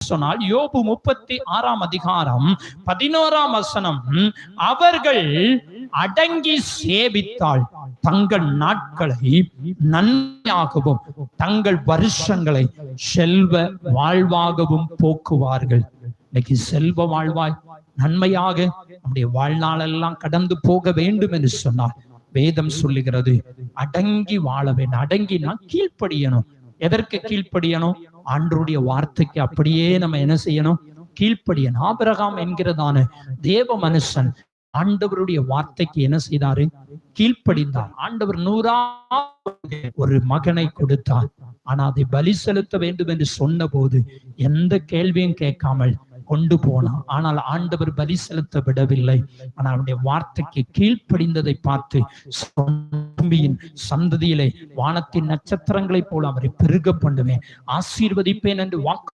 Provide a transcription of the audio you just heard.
சொன்னால் யோபு 36 அதிகாரம் 11 அவர்கள் அடங்கி சேவித்தால் தங்கள் நாட்களை நன்மையாகவும் தங்கள் வருஷங்களை செல்வ வாழ்வாகவும் போக்குவார்கள். இன்னைக்கு செல்வ வாழ்வாய் நன்மையாக நம்முடைய வாழ்நாளெல்லாம் கடந்து போக வேண்டும் என்று சொன்னார். வேதம் சொல்லுகிறது அடங்கி வாழ வேண்டும். அடங்கினா கீழ்ப்படியணும். எதற்கு கீழ்ப்படியணும்? ஆண்டவருடைய வார்த்தைக்கு அப்படியே நம்ம என்ன செய்யணும்? கீழ்ப்படியணும். ஆபிரகாம் என்கிறதான தேவ மனுஷன் ஆண்டவருடைய வார்த்தைக்கு என்ன செய்தாரு? கீழ்ப்படிந்தார். ஆண்டவர் 100 ஒரு மகனை கொடுத்தார். ஆனா அதை பலி செலுத்த வேண்டும் என்று சொன்ன போது எந்த கேள்வியும் கேட்காமல் கொண்டு போனான். ஆனால் ஆண்டவர் பலி செலுத்த விடவில்லை. ஆனால் அவருடைய வார்த்தைக்கு கீழ்ப்படிந்ததை பார்த்து பூமியின் சந்ததியிலே வானத்தின் நட்சத்திரங்களைப் போல அவரை பெருக பண்ணுவேன், ஆசீர்வதிப்பேன் என்று வாக்கு